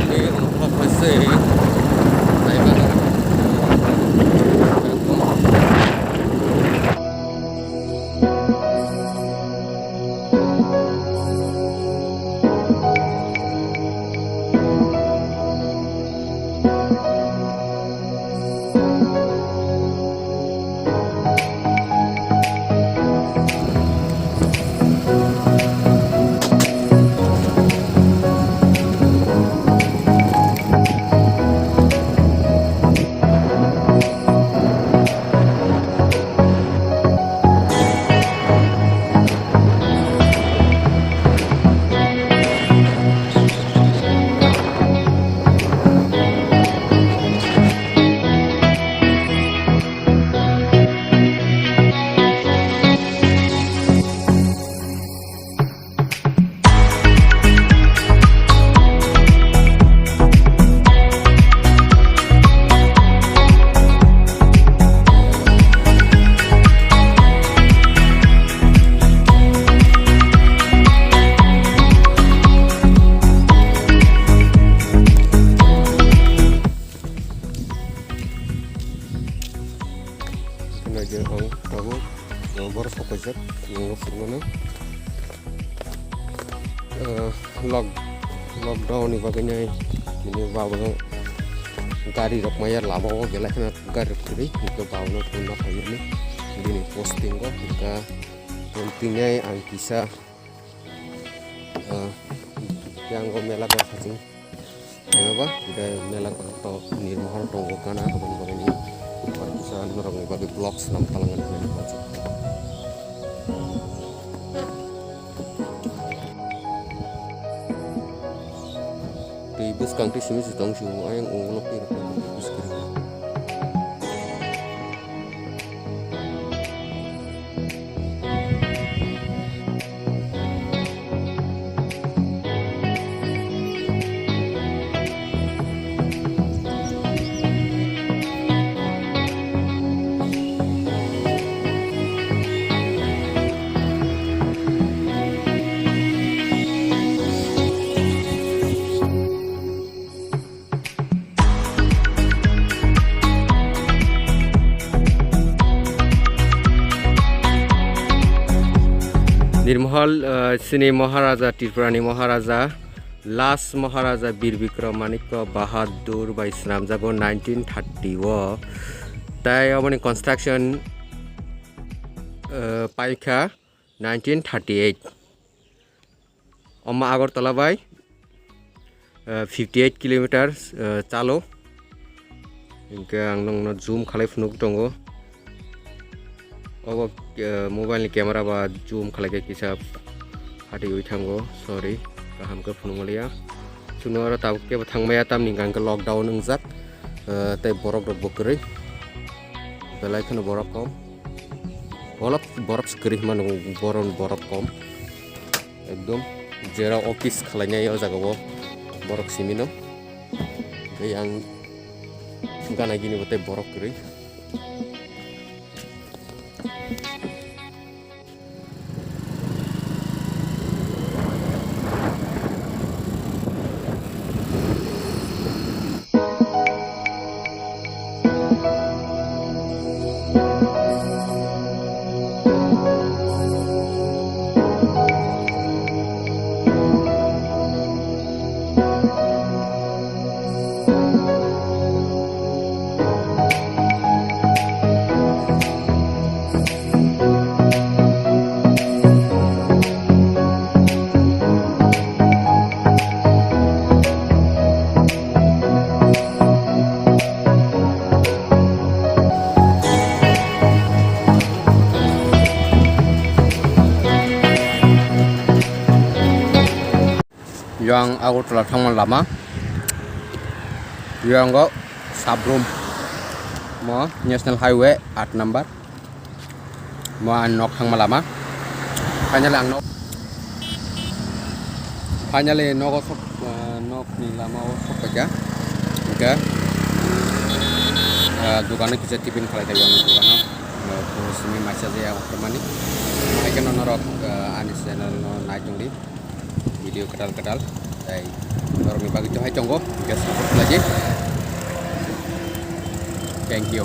ini untuk masih saya banget. Aja kamu nomor fokus mana lockdown nih bagainya ini vào gari rok mayar lama kok gelak na gari kiri itu vào no tuna kayu nih ini posting kok kita pentingnya ang bisa yang kau melak kau sacing apa udah melak atau nirmahal tonggo kana apa begini bisa norong bagi blog senam talangan ini baca. Di bus kangti sini sedang semua yang ungulok ini bus kiri. निर्महल सिने महाराजा त्रिपुरानी महाराजा लास्ट महाराजा बीर विक्रमादित्य बाहादुर बाय नाम जागो 1930 वो ताई अपनी कंस्ट्रक्शन पाइखा 1938 अम्मा आगरतला बाय 58 किलोमीटर चालो इनके आं नोंनो जूम खालायफुनो दंगो अब मोबाइल नि कैमरा बा जूम खालायके किसा फाटी उइ थांगो सॉरी गाहाम के फुनुमलिया सुनो आरो ताबके थांमाया तामनि गांके लॉकडाउन नंजाक तै बरफ द बकरै बेलाय खनो बरफ कम बरफ स्क्री मान बरफ कम एकदम जेरा ऑफिस खालायनाय जागाव बरफ सिमिनो बै आं गाना गिनि बते बरफ करै yang aku telah tanggal lama yang go Sabrum mo National Highway 8 number mo anok hang malama kanya lang nok kanya le nok sok nok ni lama sok aja oke dukannya bisa tipin kalau kayak yang dukannya terus ini masih aja yang permani mereka nonorok anis channel naik dong di video kedal-kedal tay baru mi bagi cho hai chong go guys support lagi thank you